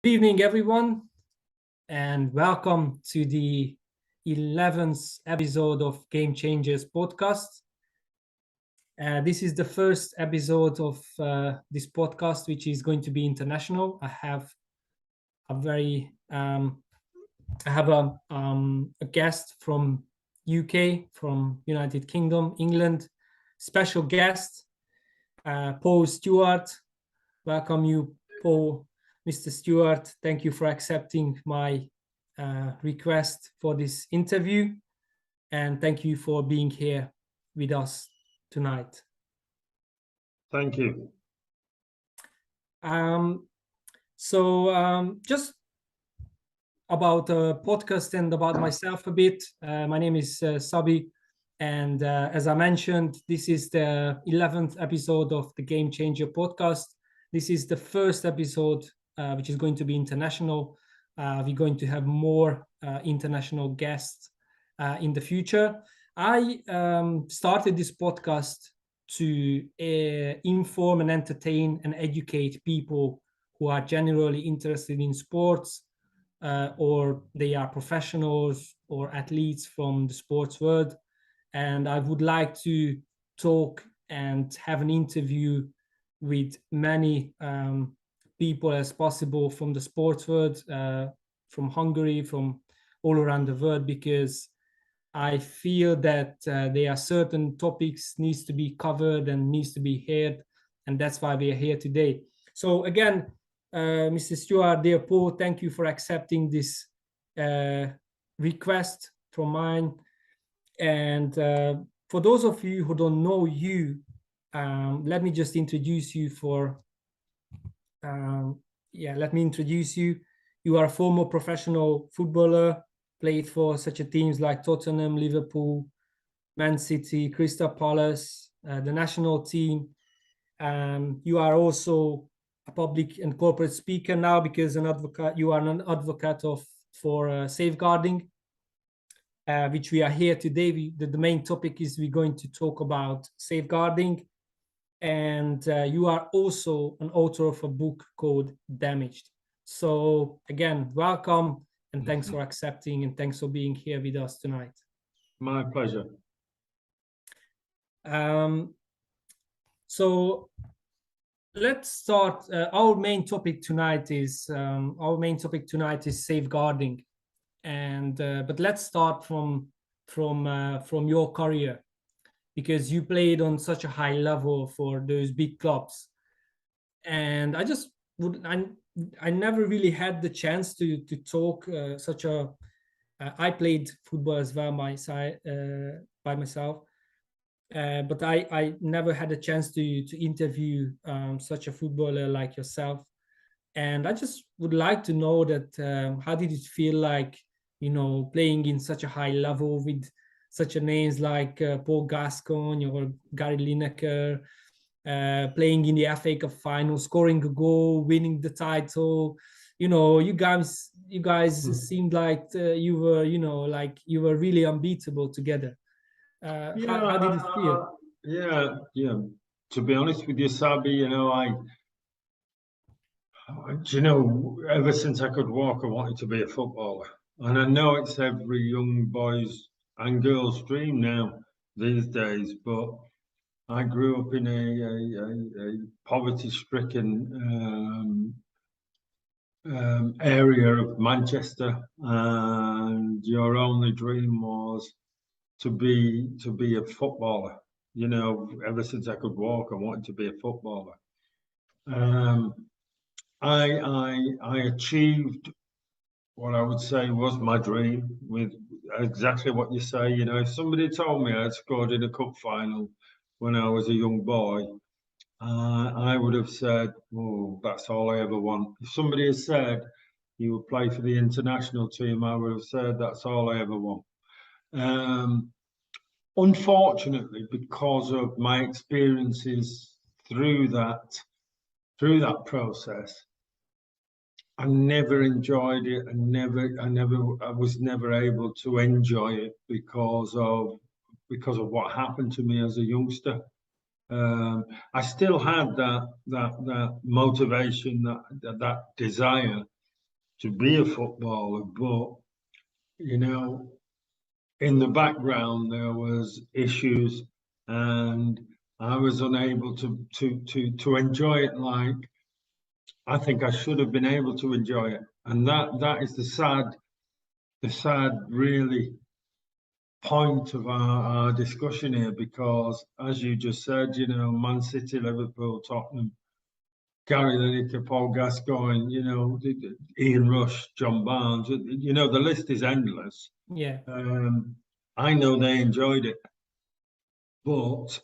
Good evening, everyone, and welcome to the 11th episode of Game Changers podcast. This is the first episode of this podcast, which is going to be international. I have a guest from UK, from United Kingdom, England, special guest, Paul Stewart. Welcome you, Paul. Mr. Stewart, thank you for accepting my request for this interview, and thank you for being here with us tonight. Thank you. Just about the podcast and about myself a bit. My name is Sabi, and as I mentioned, this is the 11th episode of the Game Changer podcast. This is the first episode which is going to be international. We're going to have more international guests in the future. I started this podcast to inform and entertain and educate people who are generally interested in sports, or they are professionals or athletes from the sports world. And I would like to talk and have an interview with many people as possible from the sports world, from Hungary, from all around the world, because I feel that there are certain topics needs to be covered and needs to be heard, and that's why we are here today. So again, Mr. Stewart, dear Paul, thank you for accepting this request from mine. And for those of you who don't know you, let me just introduce you let me introduce you. You are a former professional footballer, played for such teams like Tottenham, Liverpool, Man City, Crystal Palace, the national team. You are also a public and corporate speaker now, because you are an advocate for safeguarding, which we are here today. The main topic is we're going to talk about safeguarding. And you are also an author of a book called Damaged. So again, welcome, and thanks for accepting, and thanks for being here with us tonight. My pleasure. So let's start. Our main topic tonight is safeguarding, and but let's start from your career, because you played on such a high level for those big clubs. And I never really had the chance to talk I played football as well by myself, but I never had a chance to interview such a footballer like yourself. And I just would like to know that how did it feel like, playing in such a high level with such names like Paul Gascoigne or Gary Lineker, playing in the FA Cup final, scoring a goal, winning the title. You guys seemed like you were really unbeatable together. How did it feel? Yeah. To be honest with you, Sabi, ever since I could walk, I wanted to be a footballer. And I know it's every young boy's and girl's dream now these days, but I grew up in a poverty-stricken area of Manchester, and your only dream was to be a footballer. Ever since I could walk, I wanted to be a footballer. I achieved what I would say was my dream, with exactly what you say. If somebody told me I'd scored in a cup final when I was a young boy, I would have said, "Oh, that's all I ever want." If somebody had said you would play for the international team, I would have said that's all I ever want. Unfortunately, because of my experiences through that process, I never enjoyed it, and I was never able to enjoy it because of what happened to me as a youngster. I still had that motivation, that desire to be a footballer, but you know, in the background there was issues, and I was unable to enjoy it like I think I should have been able to enjoy it, and that is the sad really point of our discussion here, because as you just said, you know, Man City, Liverpool, Tottenham, Gary Lineker, Paul Gascoigne, you know, Ian Rush, John Barnes, you know, the list is endless. Yeah. I know they enjoyed it, but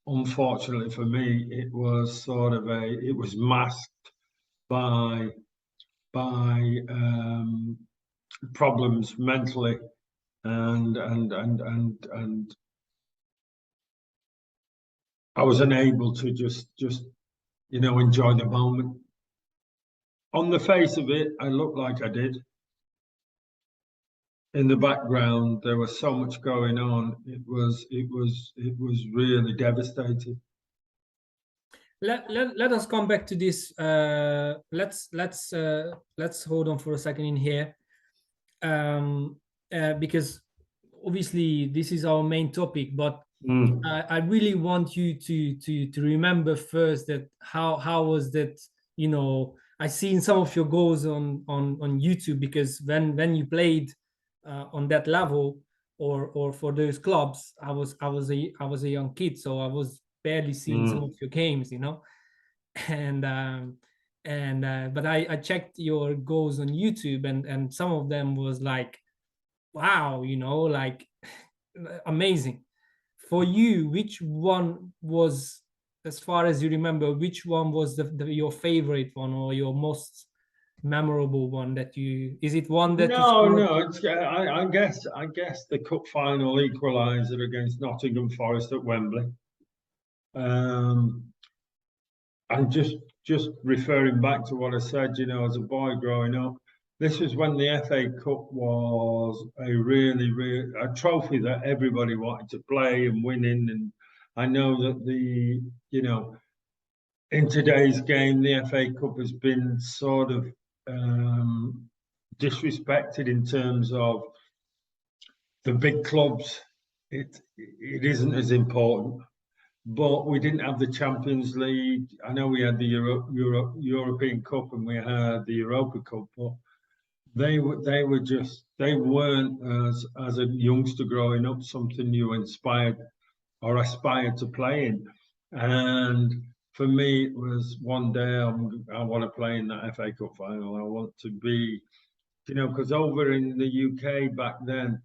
unfortunately for me, it was sort of it was masked by problems mentally, and I was unable to just you know, enjoy the moment. On the face of it, I looked like I did. In the background, there was so much going on. It was really devastating. Let us come back to this. Let's hold on for a second in here, because obviously this is our main topic, but I really want you to remember first that how was that, you know, I seen some of your goals on YouTube, because when you played on that level or for those clubs, I was a young kid, so I was barely seeing some of your games, you know, and but I checked your goals on YouTube, and some of them was like, wow, you know, like amazing. For you, which one was, as far as you remember, which one was your favorite one, or your most memorable one that you, is it one that No, it's I guess the cup final equaliser against Nottingham Forest at Wembley. And just referring back to what I said, you know, as a boy growing up, this was when the FA Cup was a really a trophy that everybody wanted to play and win in. And I know that you know, in today's game, the FA Cup has been sort of disrespected in terms of the big clubs. It isn't as important. But we didn't have the Champions League. I know we had the European Cup and we had the Europa Cup, but they weren't, as a youngster growing up, something you inspired or aspired to play in. And for me, it was one day I want to play in that FA Cup final. I want to be, you know, because over in the UK back then,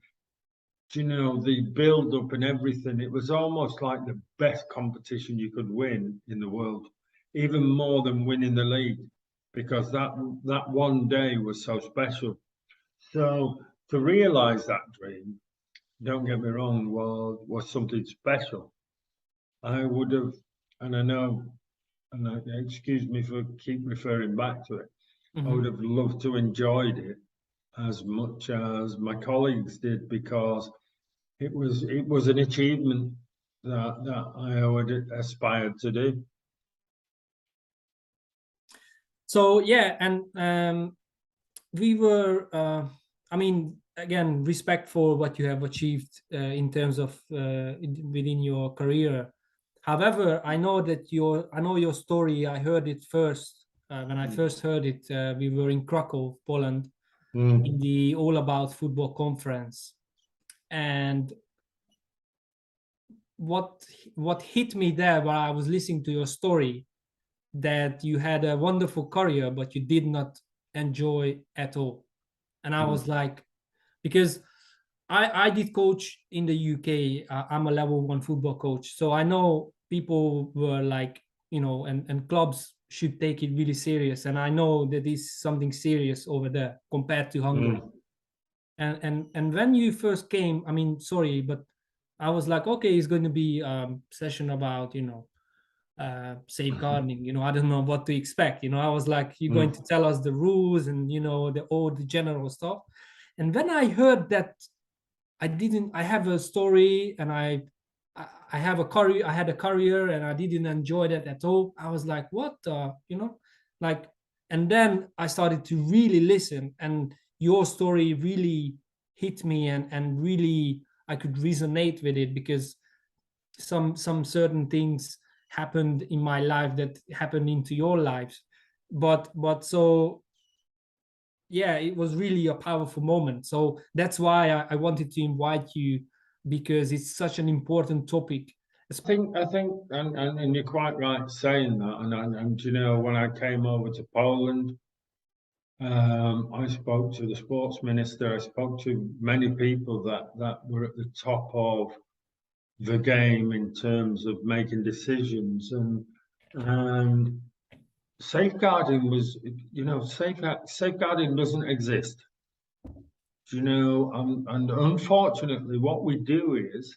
you know, the build up and everything, it was almost like the best competition you could win in the world, even more than winning the league, because that one day was so special. So to realize that dream, don't get me wrong, was something special. I would have, and I know, and excuse me for keep referring back to it, I would have loved to enjoyed it as much as my colleagues did, because it was an achievement that I would aspired to do. So yeah, and we were, I mean, again, respect for what you have achieved in terms of within your career. However, I know your story. I heard it first when I first heard it. We were in Krakow, Poland, in the All About Football conference, and what hit me there while I was listening to your story, that you had a wonderful career, but you did not enjoy at all. And I was like, because I did coach in the UK. I'm a level 1 football coach, so I know people were like, you know, and clubs should take it really serious. And I know that is something serious over there compared to Hungary. And when you first came, I mean, sorry, but I was like, okay, it's going to be a session about, you know, safeguarding, you know, I don't know what to expect, you know. I was like, you're going to tell us the rules and, you know, all the general stuff. And when I heard that I have a story and I have a career, I had a career and I didn't enjoy that at all, I was like, what, you know, like And then I started to really listen, and your story really hit me, and really I could resonate with it, because some certain things happened in my life that happened into your lives. But so yeah, it was really a powerful moment. So that's why I wanted to invite you, because it's such an important topic. I think, and you're quite right saying that. And you know, when I came over to Poland, I spoke to the sports minister. I spoke to many people that were at the top of the game in terms of making decisions, and safeguarding was, you know, safeguarding doesn't exist. You know, and unfortunately, what we do is,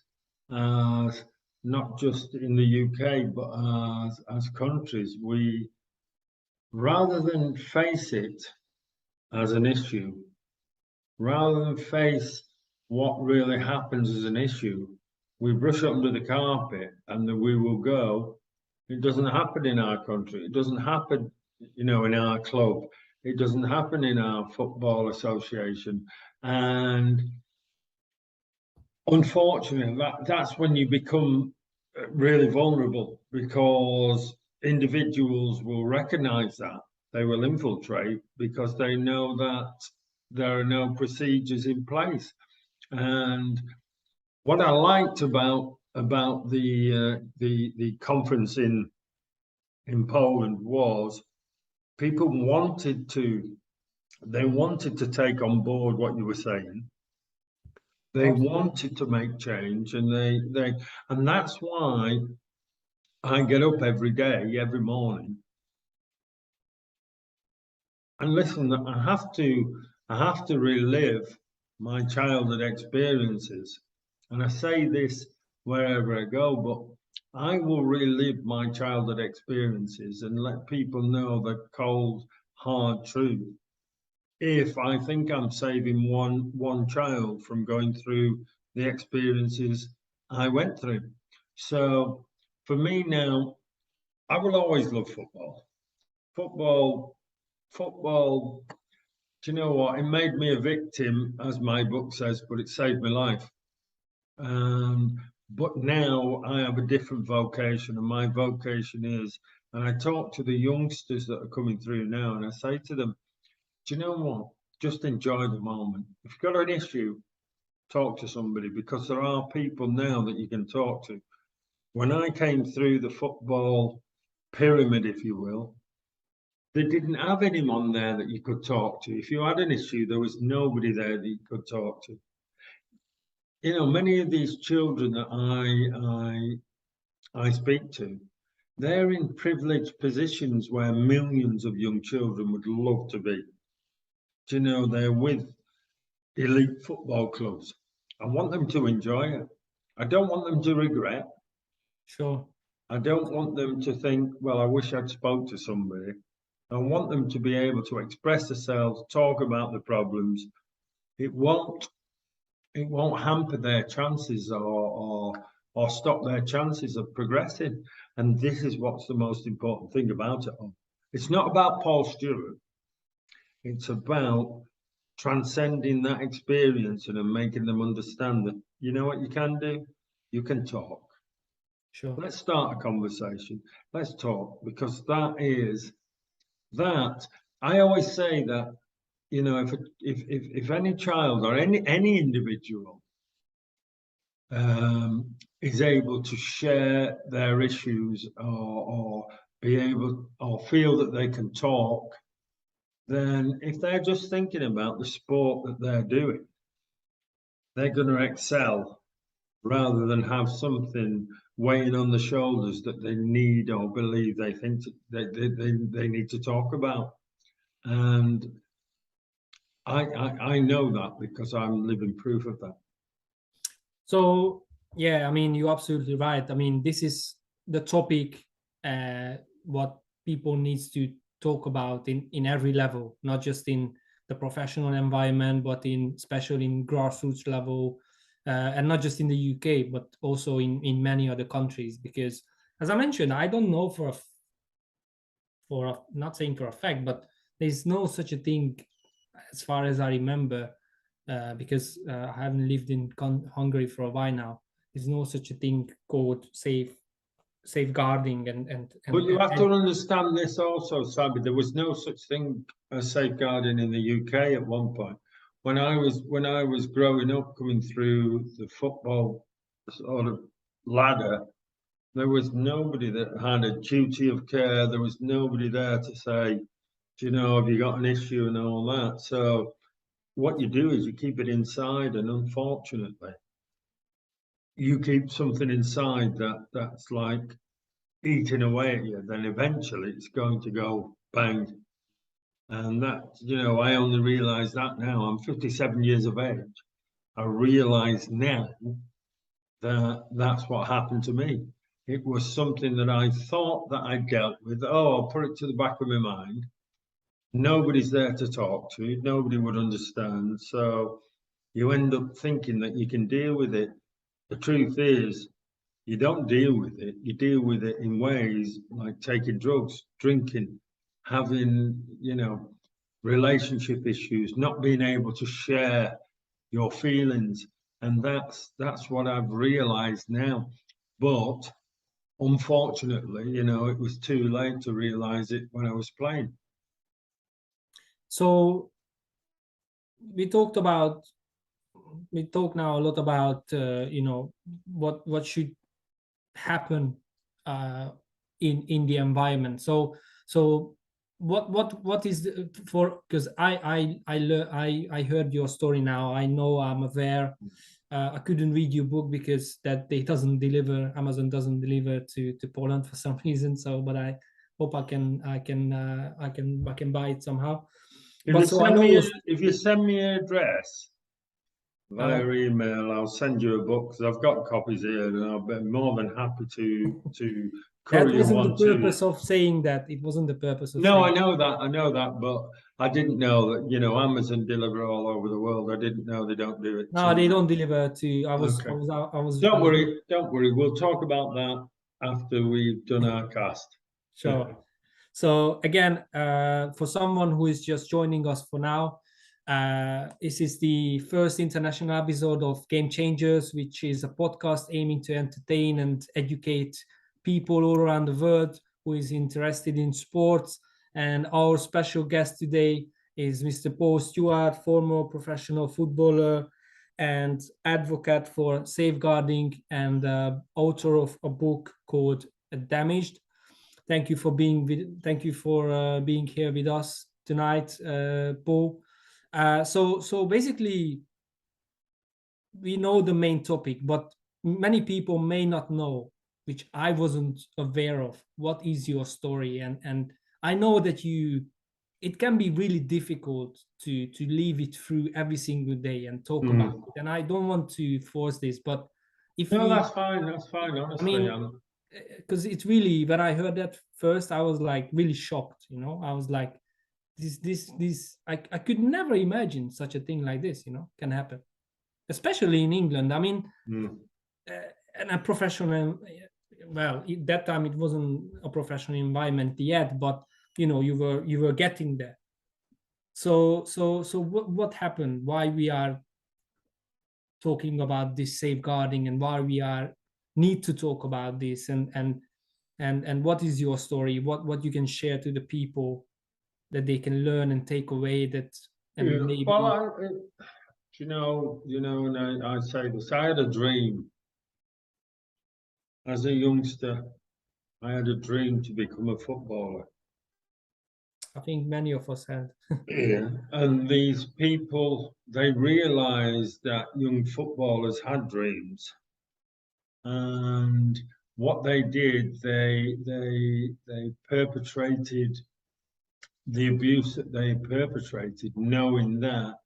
not just in the UK, but as countries, we, rather than face it as an issue, rather than face what really happens as an issue, we brush it under the carpet, and then we will go, it doesn't happen in our country. It doesn't happen, you know, in our club. It doesn't happen in our football association. And unfortunately, that's when you become really vulnerable, because individuals will recognize that. They will infiltrate because they know that there are no procedures in place. And what I liked about the conference in Poland was people wanted to take on board what you were saying. They wanted to make change, and and that's why I get up every day, every morning, and listen. I have to relive my childhood experiences, and I say this wherever I go, but I will relive my childhood experiences and let people know the cold, hard truth. If I think I'm saving one child from going through the experiences I went through. So for me now, I will always love football. Football, do you know what? It made me a victim, as my book says, but it saved my life. But now I have a different vocation, and my vocation is, and I talk to the youngsters that are coming through now, and I say to them, do you know what? Just enjoy the moment. If you've got an issue, talk to somebody, because there are people now that you can talk to. When I came through the football pyramid, if you will, they didn't have anyone there that you could talk to. If you had an issue, there was nobody there that you could talk to. You know, many of these children that I speak to, they're in privileged positions where millions of young children would love to be. You know, they're with elite football clubs. I want them to enjoy it. I don't want them to regret. Sure. I don't want them to think, well, I wish I'd spoke to somebody. I want them to be able to express themselves, talk about the problems. It won't hamper their chances or stop their chances of progressing. And this is what's the most important thing about it all. It's not about Paul Stewart. It's about transcending that experience and making them understand that, you know what you can do? You can talk. Sure. Let's start a conversation. Let's talk, because that I always say that, you know, if any child or any individual is able to share their issues or be able or feel that they can talk, then if they're just thinking about the sport that they're doing, they're going to excel rather than have something weighing on the shoulders that they need or believe they think they need to talk about. And I know that because I'm living proof of that. So yeah, I mean, you're absolutely right. I mean, this is the topic what people needs to talk about in every level, not just in the professional environment, but especially in grassroots level, and not just in the UK, but also in many other countries. Because as I mentioned, I don't know not saying for a fact, but there's no such a thing, as far as I remember, because I haven't lived in Hungary for a while now. There's no such a thing called safeguarding and But you have to understand this also, Sabi. There was no such thing as safeguarding in the UK at one point. When I was growing up, coming through the football sort of ladder, there was nobody that had a duty of care. There was nobody there to say, do you know, have you got an issue and all that. So what you do is you keep it inside, and unfortunately, you keep something inside that's like eating away at you, then eventually it's going to go bang. And that, you know, I only realize that now. I'm 57 years of age. I realize now that that's what happened to me. It was something that I thought that I dealt with. Oh, I'll put it to the back of my mind. Nobody's there to talk to. Nobody would understand. So you end up thinking that you can deal with it. The truth is, you don't deal with it. You deal with it in ways like taking drugs, drinking, having, you know, relationship issues, not being able to share your feelings. And that's what I've realized now. But unfortunately, you know, it was too late to realize it when I was playing. So we talk now a lot about you know, what should happen in the environment. So what is for, because I heard your story now. I know, I'm aware. I couldn't read your book because they doesn't deliver. Amazon doesn't deliver to Poland for some reason. So, but I hope I can buy it somehow. If you send me an address via email, I'll send you a book, because I've got copies here, and I'll be more than happy to that wasn't the purpose of saying that. It wasn't the purpose of No, saying I know that, but I didn't know that, you know, Amazon deliver all over the world. I didn't know they don't do it. No, they don't deliver to. Okay. I was. Don't worry. We'll talk about that after we've done our cast. Sure. So again, for someone who is just joining us for now, this is the first international episode of Game Changers, which is a podcast aiming to entertain and educate people all around the world who is interested in sports. And our special guest today is Mr. Paul Stewart, former professional footballer and advocate for safeguarding, and author of a book called Damaged. Thank you for being here with us tonight, Paul. So basically, we know the main topic, but many people may not know, which I wasn't aware of. What is your story? And I know that it can be really difficult to live it through every single day and talk about it. And I don't want to force this, but that's fine. Honestly, I mean, because it's really, when I heard that first, I was like really shocked. You know, I was like, I could never imagine such a thing like this, you know, can happen, especially in England. I mean, and a professional, well, at that time it wasn't a professional environment yet, but you know, you were getting there. So what happened? Why we are talking about this safeguarding, and why we need to talk about this, and what is your story? What you can share to the people that they can learn and take away that. And maybe... Well, you know, and I say this. I had a dream as a youngster. I had a dream to become a footballer. I think many of us had. Yeah, and these people, they realised that young footballers had dreams, and what they did, they perpetrated the abuse that they perpetrated, knowing that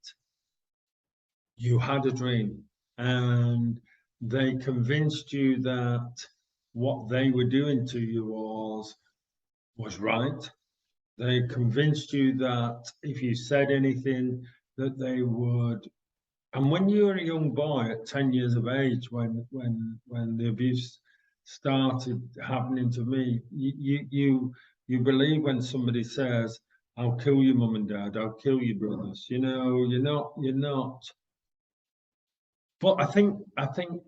you had a dream, and they convinced you that what they were doing to you was right. They convinced you that if you said anything, that they would. And when you were a young boy at 10 years of age, when the abuse started happening to me, you believe when somebody says, I'll kill your mum and dad, I'll kill your brothers. You know, you're not. But I think the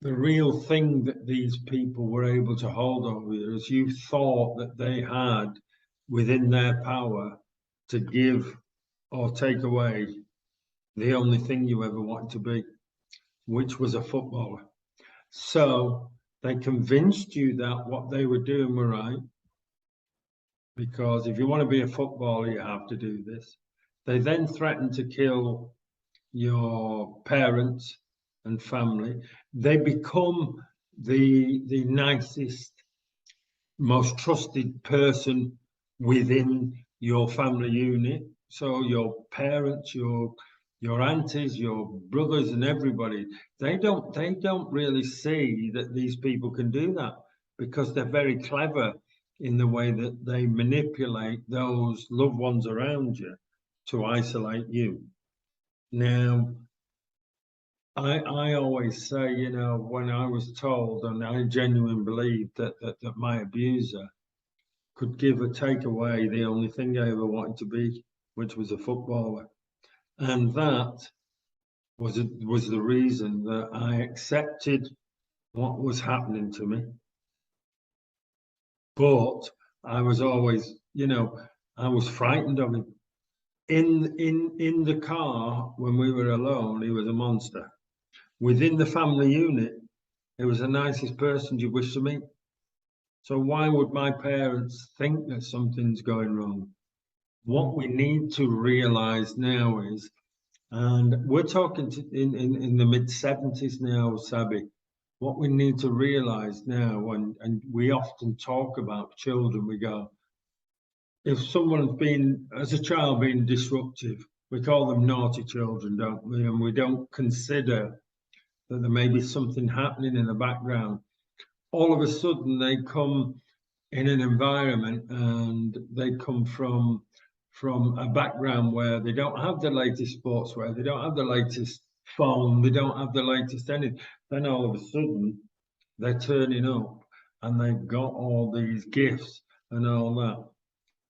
real thing that these people were able to hold over you is you thought that they had within their power to give or take away the only thing you ever wanted to be, which was a footballer. So they convinced you that what they were doing were right, because if you want to be a footballer, you have to do this. They then threatened to kill your parents and family. They become the nicest, most trusted person within your family unit. So your parents, your aunties, your brothers, and everybody, they don't really see that these people can do that, because they're very clever in the way that they manipulate those loved ones around you to isolate you. Now, I always say, you know, when I was told, and I genuinely believed that my abuser could give or take away the only thing I ever wanted to be, which was a footballer. And that was the reason that I accepted what was happening to me. But I was always, you know, I was frightened of him. In the car, when we were alone, he was a monster. Within the family unit, he was the nicest person you wish to meet. So why would my parents think that something's going wrong? What we need to realize now is, and we're talking in the mid-70s now, Sabi, what we need to realize now, and we often talk about children, we go, if someone's been, as a child, being disruptive, we call them naughty children, don't we? And we don't consider that there may be something happening in the background. All of a sudden, they come in an environment, and they come from a background where they don't have the latest sportswear, they don't have the latest phone, they don't have the latest anything. Then all of a sudden, they're turning up, and they've got all these gifts and all that.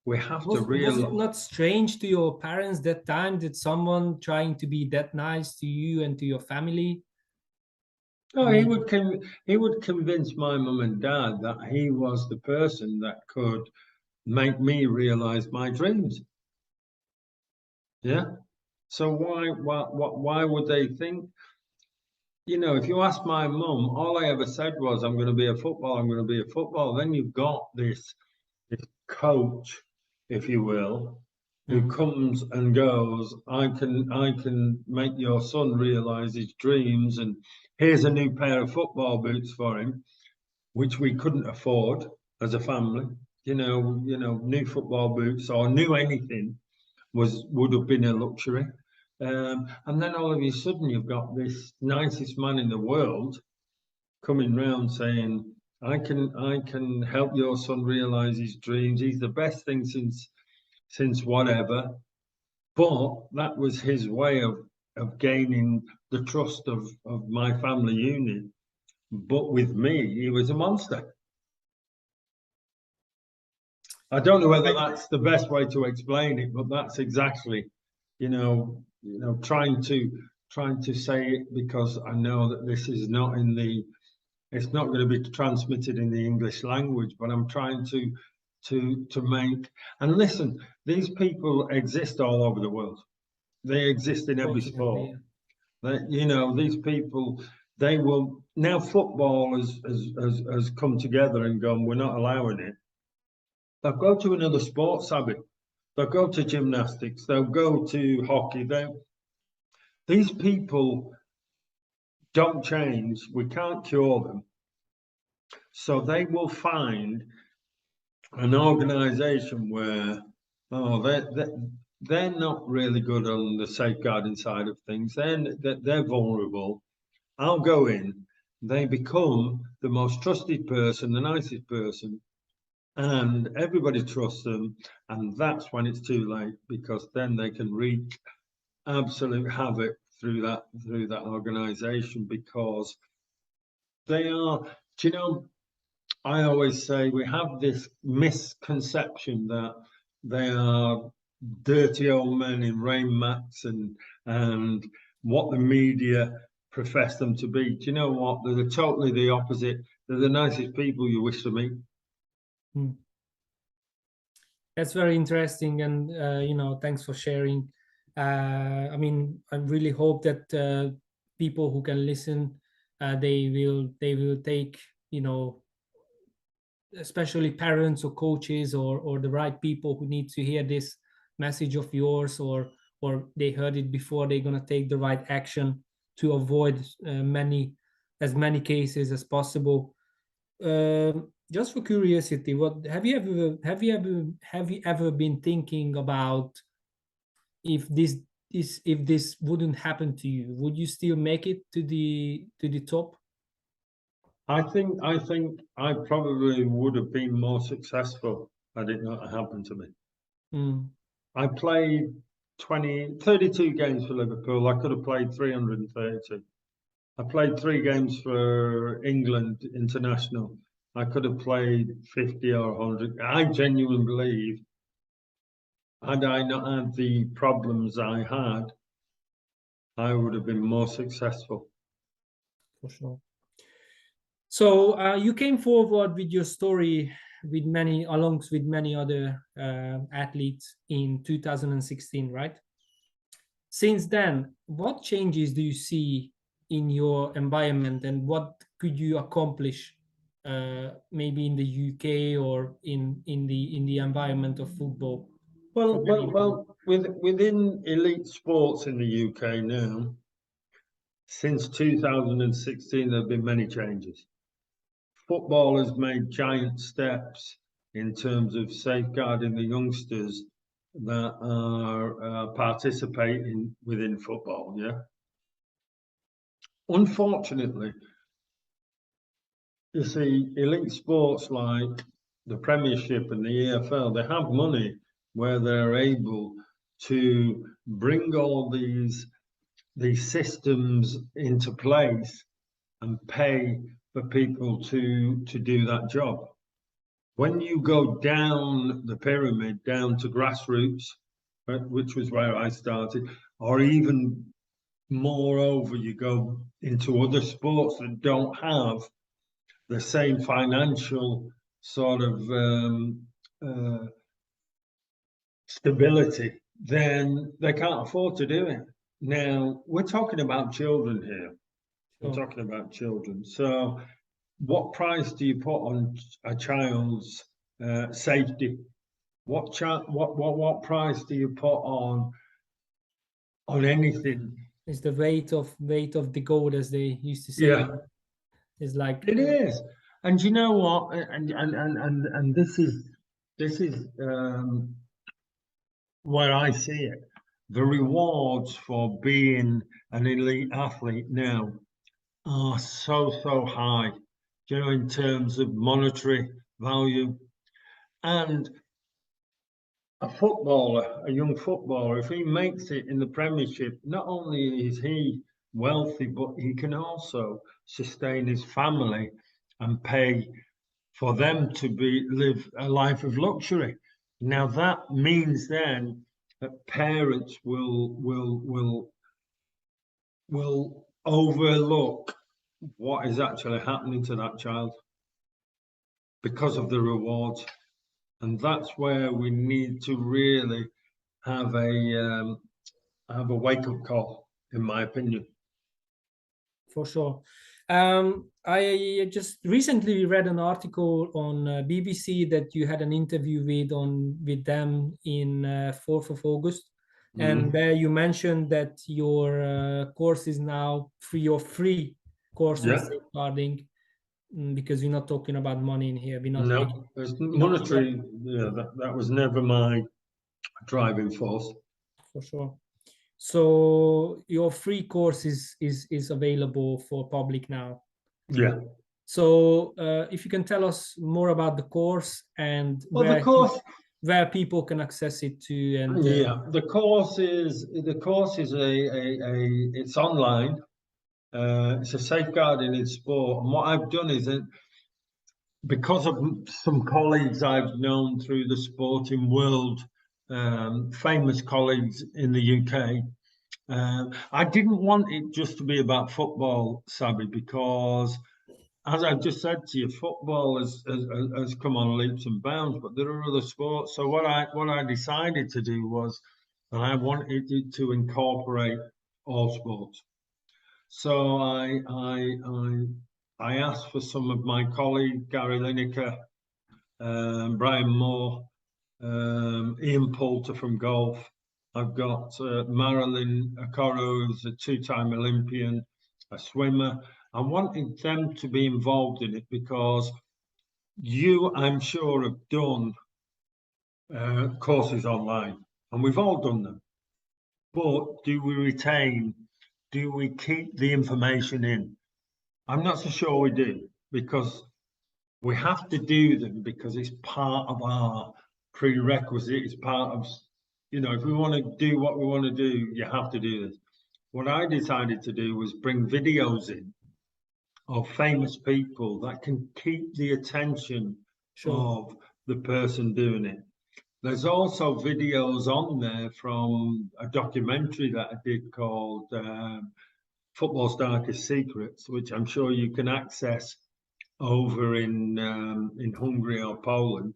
We have to realize. Was it not strange to your parents that time that someone trying to be that nice to you and to your family? Oh, he would convince my mum and dad that he was the person that could make me realize my dreams. Yeah. So why would they think? You know, if you ask my mum, all I ever said was, "I'm going to be a footballer. I'm going to be a footballer." Then you've got this coach, if you will, who comes and goes. I can make your son realize his dreams, and here's a new pair of football boots for him, which we couldn't afford as a family. You know, new football boots or new anything would have been a luxury. And then all of a sudden, you've got this nicest man in the world coming round saying, I can help your son realize his dreams. He's the best thing since whatever. But that was his way of gaining the trust of my family unit. But with me, he was a monster. I don't know whether that's the best way to explain it, but that's exactly, trying to say it, because I know that this is not it's not going to be transmitted in the English language, but I'm trying to make, and listen, these people exist all over the world. They exist in every sport. These people, they will, now football has come together and gone, we're not allowing it. They'll go to another sport, Sabi. They'll go to gymnastics. They'll go to hockey. These people don't change. We can't cure them. So they will find an organization where, they're not really good on the safeguarding side of things. They're vulnerable. I'll go in. They become the most trusted person, the nicest person, and everybody trusts them. And that's when it's too late, because then they can wreak absolute havoc through that organization, because they are, I always say we have this misconception that they are dirty old men in rain mats and what the media profess them to be. Do you know what? They're totally the opposite. They're the nicest people you wish to meet. That's very interesting, and thanks for sharing. I mean, I really hope that people who can listen, they will take, especially parents or coaches or the right people who need to hear this message of yours, or they heard it before, they're gonna take the right action to avoid as many cases as possible. Just for curiosity, what have you ever been thinking about? If this wouldn't happen to you, would you still make it to the top? I think I probably would have been more successful had it not happened to me. I played 32 games for Liverpool. I could have played 330. I played 3 games for England international. I could have played 50 or 100. I genuinely believe, had I not had the problems I had, I would have been more successful. For sure. So you came forward with your story along with many other athletes in 2016, right? Since then, what changes do you see in your environment, and what could you accomplish maybe in the UK or in the environment of football? Well, within elite sports in the UK now, since 2016, there have been many changes. Football has made giant steps in terms of safeguarding the youngsters that are participating within football. Yeah. Unfortunately, you see, elite sports like the Premiership and the EFL, they have money where they're able to bring all these systems into place and pay for people to do that job. When you go down the pyramid, down to grassroots, which was where I started, or even moreover, you go into other sports that don't have the same financial sort of stability, then they can't afford to do it. Now, we're talking about children here. We're talking about children. So what price do you put on a child's safety? What price do you put on anything? It's the weight of the gold, as they used to say. Yeah. It's like it is. And you know what? And this is where I see it. The rewards for being an elite athlete now are so high, in terms of monetary value. And a young footballer, if he makes it in the Premiership, not only is he wealthy, but he can also sustain his family and pay for them to live a life of luxury. Now that means then that parents will overlook what is actually happening to that child because of the rewards. And that's where we need to really have a wake-up call, in my opinion. For sure. I just recently read an article on BBC that you had an interview with them in 4th of August. And there you mentioned that your course is now free course on safeguarding, because we're not talking about money in here. We're not it's monetary. Yeah, that was never my driving force. For sure. So your free course is available for public now. Yeah. So if you can tell us more about the course and where people can access it to, and the course is it's online. It's a safeguarding in sport, and what I've done is because of some colleagues I've known through the sporting world, famous colleagues in the UK, I didn't want it just to be about football, Sabi, because as I just said to you, football has come on leaps and bounds, but there are other sports. So what I decided to do was that I wanted it to incorporate all sports. So I asked for some of my colleagues, Gary Lineker, Brian Moore, Ian Poulter from golf. I've got Marilyn Okoro, who's a two-time Olympian, a swimmer. I wanted them to be involved in it because you, I'm sure, have done courses online, and we've all done them. But do we keep the information in? I'm not so sure we do, because we have to do them because it's part of our prerequisite. It's part of, if we want to do what we want to do, you have to do this. What I decided to do was bring videos in of famous people that can keep the attention of the person doing it. There's also videos on there from a documentary that I did called Football's Darkest Secrets, which I'm sure you can access over in Hungary or Poland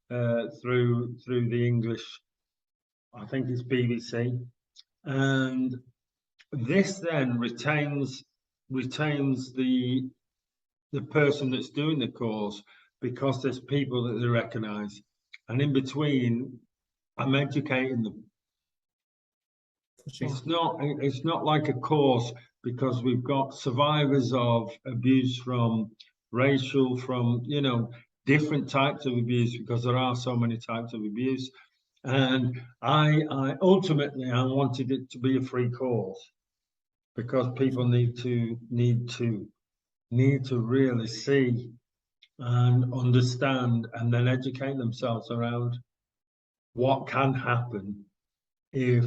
through the English, I think it's BBC, and this then retains the person that's doing the course, because there's people that they recognise, and in between, I'm educating them. Sure. It's not like a course, because we've got survivors of abuse from racial, from different types of abuse, because there are so many types of abuse. And I ultimately wanted it to be a free course, because people need to really see and understand, and then educate themselves around what can happen if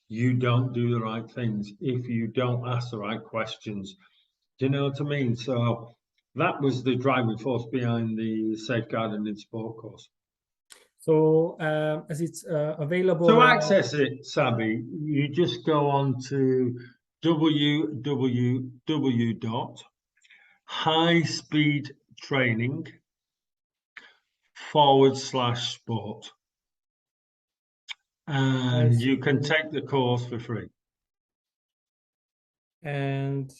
you don't do the right things, if you don't ask the right questions. Do you know what I mean? So that was the driving force behind the Safeguarding in Sport course. So as it's available... To access it, Sabi, you just go on to www.highspeedtraining.com/sport. And you can take the course for free. And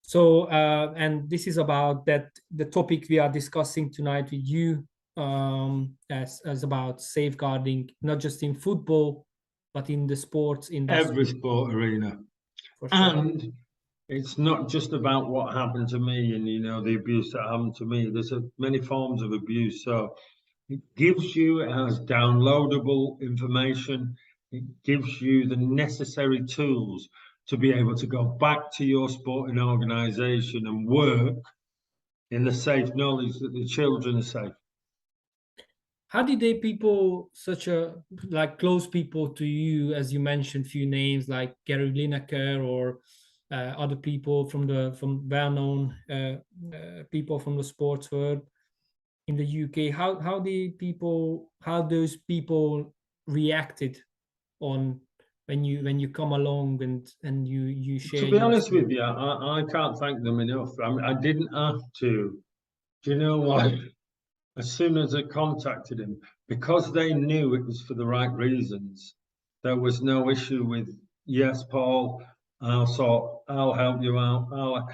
so, and this is about the topic we are discussing tonight with you, as about safeguarding, not just in football, but in the sports industry. Every sport arena. For sure. And it's not just about what happened to me and, the abuse that happened to me. There's many forms of abuse. So it gives you, it has downloadable information. It gives you the necessary tools to be able to go back to your sporting organisation and work in the safe knowledge that the children are safe. How did they people, close people to you, as you mentioned, few names like Gary Lineker or other people from well-known people from the sports world in the UK? How those people reacted on when you come along and you share? To be honest with you, I can't thank them enough. I didn't have to. Do you know what? As soon as I contacted him, because they knew it was for the right reasons, there was no issue with, yes, Paul, I'll help you out.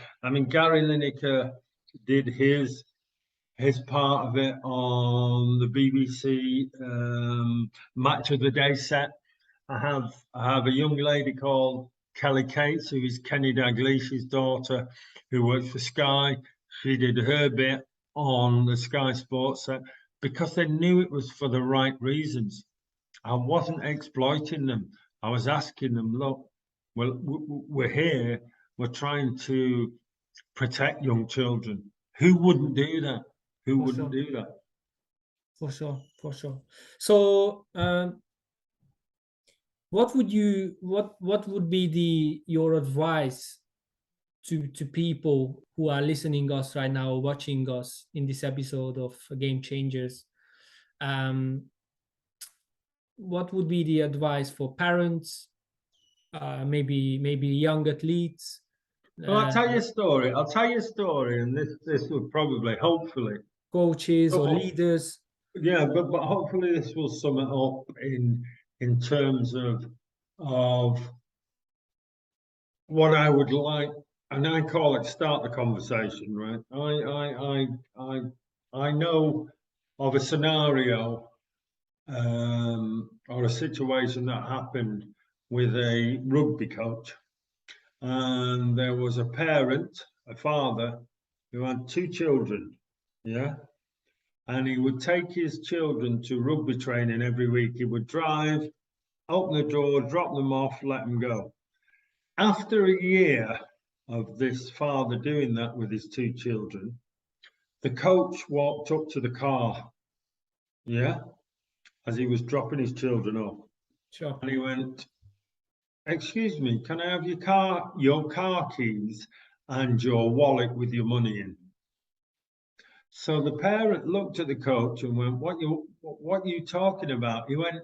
Gary Lineker did his part of it on the BBC Match of the Day set. I have a young lady called Kelly Cates, who is Kenny Dalglish's daughter, who works for Sky. She did her bit on the Sky Sports set, because they knew it was for the right reasons. I wasn't exploiting them. I was asking them, look, well, we're here, we're trying to protect young children. Who wouldn't do that? Who wouldn't do that? For sure. So what would be your advice to people who are listening us right now or watching us in this episode of Game Changers, what would be the advice for parents, maybe young athletes? Well, I'll tell you a story. And this will probably, hopefully, coaches or leaders. Yeah, but hopefully this will sum it up in terms of what I would like, and I call it start the conversation, right? I know of a scenario or a situation that happened with a rugby coach, and there was a parent, a father, who had 2 children, yeah, and he would take his children to rugby training every week. He would drive, open the door, drop them off, let them go. After a year of this father doing that with his 2 children, the coach walked up to the car, yeah, as he was dropping his children off. Sure. And he went, "Excuse me, can I have your car keys and your wallet with your money in?" So the parent looked at the coach and went, what are you talking about? He went,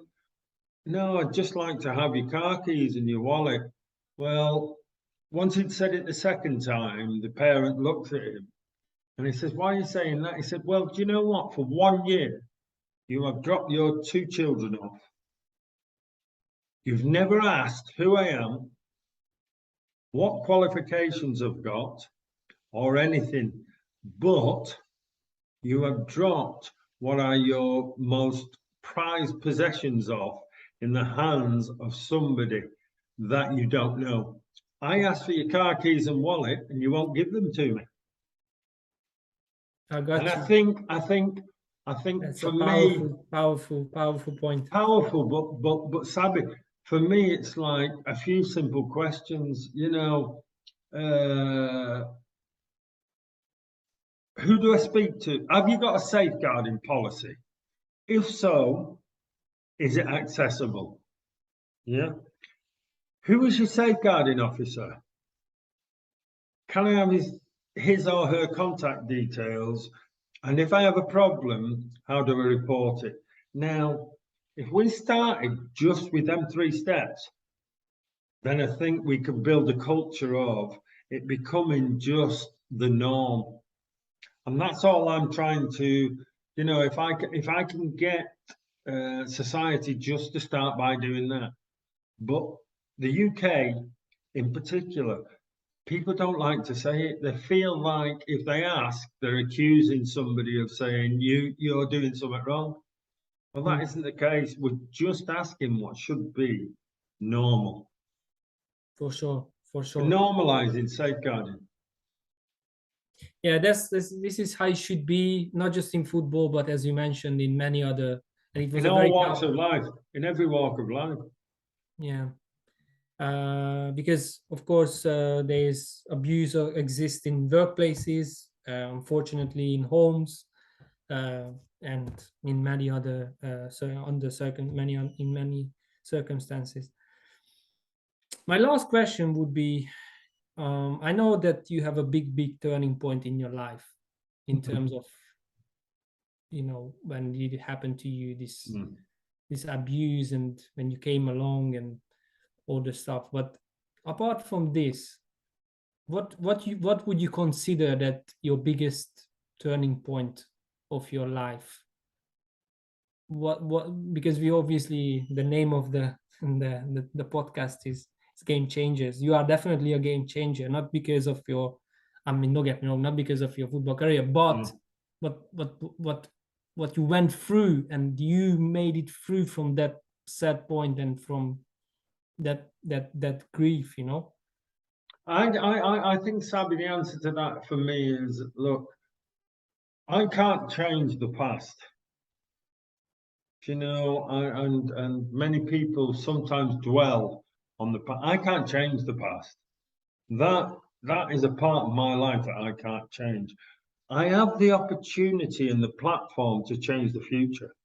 "No, I'd just like to have your car keys and your wallet." Well, once he'd said it the second time, the parent looked at him and he says, "Why are you saying that?" He said, "Well, do you know what? For 1 year, you have dropped your 2 children off. You've never asked who I am, what qualifications I've got, or anything, but you have dropped what are your most prized possessions of in the hands of somebody that you don't know. I asked for your car keys and wallet and you won't give them to me." I got and you. I think That's for a me, powerful point. powerful, but Sabi, for me, it's like a few simple questions, who do I speak to? Have you got a safeguarding policy? If so, is it accessible? Yeah. Who is your safeguarding officer? Can I have his or her contact details? And if I have a problem, how do I report it? Now, if we started just with them 3 steps, then I think we could build a culture of it becoming just the norm. And that's all I'm trying to, if I can get society just to start by doing that. But the UK in particular, people don't like to say it. They feel like if they ask, they're accusing somebody of saying you're doing something wrong. Well, that isn't the case. We're just asking what should be normal. For sure. Normalizing safeguarding. Yeah, this is how it should be, not just in football, but as you mentioned, in many other. And it was in all walks of life, in every walk of life. Yeah. Because of course there's abuse exists in workplaces, unfortunately in homes, and in many other in many circumstances. My last question would be, I know that you have a big turning point in your life in terms of, when it happened to you, this abuse, and when you came along and all the stuff. But apart from this, what would you consider that your biggest turning point of your life? What because we obviously, the name of the podcast is Game Changers. You are definitely a game changer, not because of your, don't get me wrong, not because of your football career, but what you went through, and you made it through from that sad point and from that grief, I think, Sabi, the answer to that for me is, look, I can't change the past. And many people sometimes dwell on the past. I can't change the past. That is a part of my life that I can't change. I have the opportunity and the platform to change the future.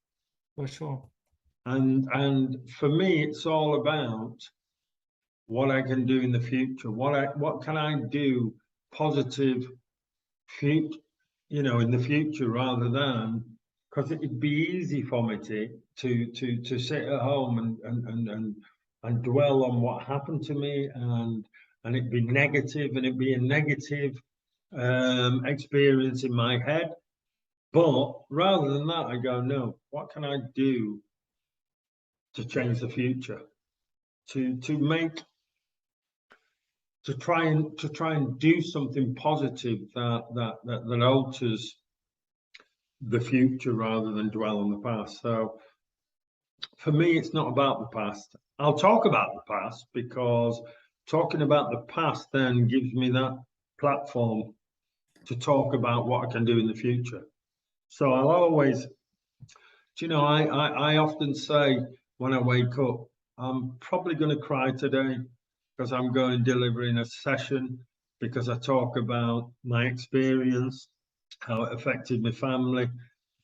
For sure. And for me, it's all about what I can do in the future. What can I do positive future, you know, in the future, rather than, because it'd be easy for me to sit at home and dwell on what happened to me, and it'd be negative, and it'd be a negative experience in my head. But rather than that, I go, no, what can I do to change the future, to try and do something positive that alters the future rather than dwell on the past. So for me, it's not about the past. I'll talk about the past, because talking about the past then gives me that platform to talk about what I can do in the future. So I'll always, you know, I often say when I wake up, I'm probably going to cry today, because I'm going delivering a session, because I talk about my experience, how it affected my family.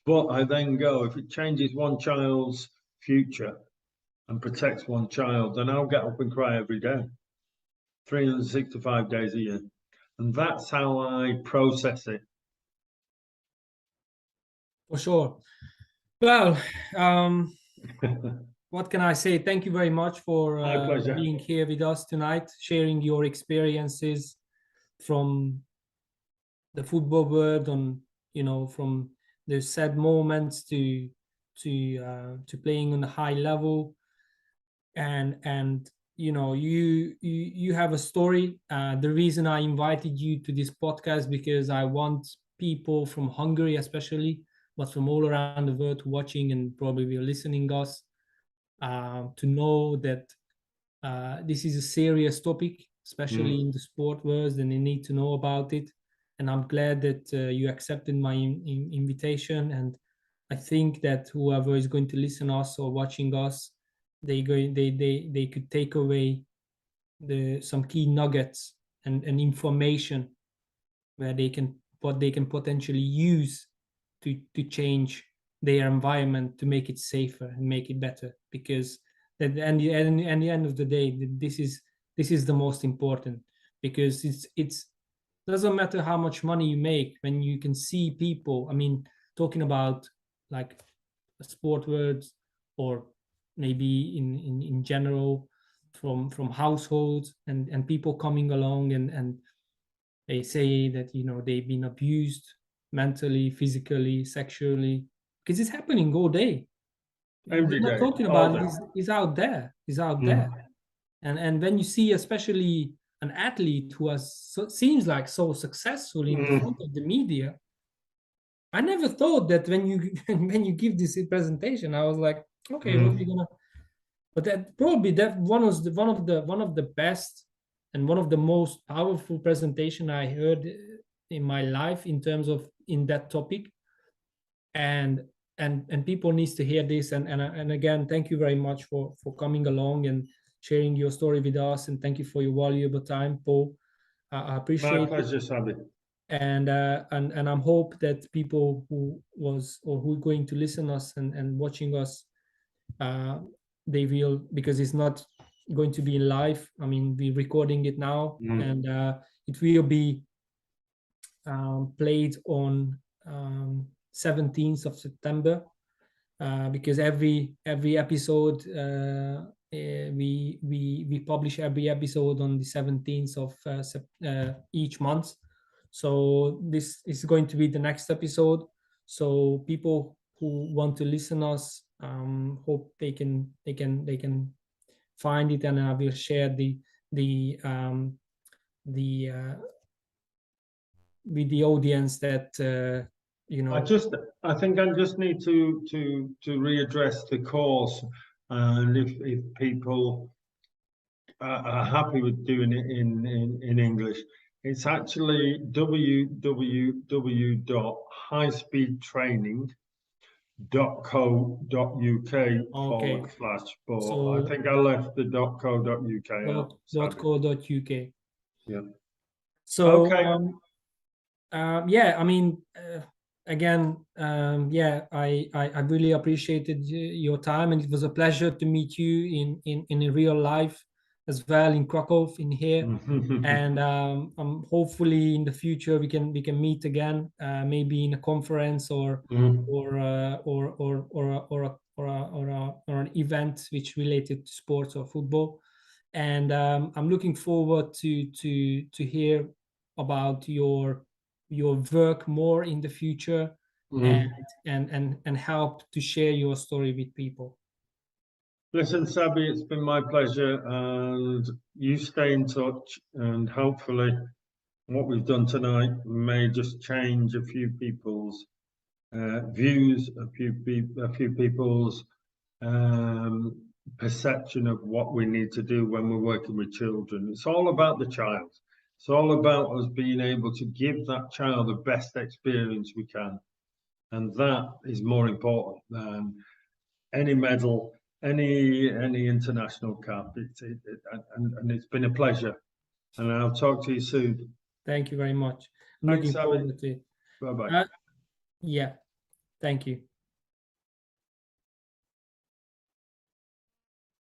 But I then go, if it changes one child's future and protects one child, then I'll get up and cry every day, 365 days a year. And that's how I process it. For sure. Well, what can I say? Thank you very much for being here with us tonight, sharing your experiences from the football world, on, you know, from the sad moments to playing on a high level, and you know, you have a story. The reason I invited you to this podcast, because I want people from Hungary especially, but from all around the world watching and probably will listening us, to know that this is a serious topic, especially in the sport world, and they need to know about it. And I'm glad that you accepted my invitation. And I think that whoever is going to listen us or watching us, they could take away some key nuggets and information where what they can potentially use to change their environment, to make it safer and make it better. Because at the end of the day, this is the most important, because it's doesn't matter how much money you make when you can see people. I mean, talking about like sport words, or maybe in general, from households and people coming along and they say that, you know, they've been abused mentally, physically, sexually, because it's happening all day. Every We're not day, talking all about day. it. It's out there. It's out there. And when you see especially an athlete who seems like so successful in front of the media, I never thought that when you give this presentation, I was like, okay, what are we gonna? But that probably that one of the best and one of the most powerful presentation I heard in my life in terms of in that topic, and people needs to hear this. And again, thank you very much for coming along and sharing your story with us, and thank you for your valuable time, Paul. I appreciate My pleasure, Sabi. And I'm hope that people who are going to listen us and watching us, they will, because it's not going to be in live. I mean, we're recording it now, and it will be played on 17th of September, because every episode we publish every episode on the 17th of each month. So this is going to be the next episode. So people who want to listen us, hope they can find it, and I will share with the audience that you know. I think I just need to readdress the course, and if people are happy with doing it in English, it's actually www.highspeedtraining.co.uk/, but So I think I left the .co.uk out. .co.uk. Yeah. So okay. yeah, I mean, again, yeah, I really appreciated your time, and it was a pleasure to meet you in real life. as well in Krakow in here. And hopefully in the future we can meet again, maybe in a conference or an event which related to sports or football. And I'm looking forward to hear about your work more in the future, and help to share your story with people. Listen, Sabi, it's been my pleasure, and you stay in touch, and hopefully what we've done tonight may just change a few people's views, a few people's perception of what we need to do when we're working with children. It's all about the child. It's all about us being able to give that child the best experience we can. And that is more important than any medal, any international cap. And it's been a pleasure. And I'll talk to you soon. Thank you very much. I'm Thanks, looking Sabi. forward to it. Bye-bye. Yeah, thank you.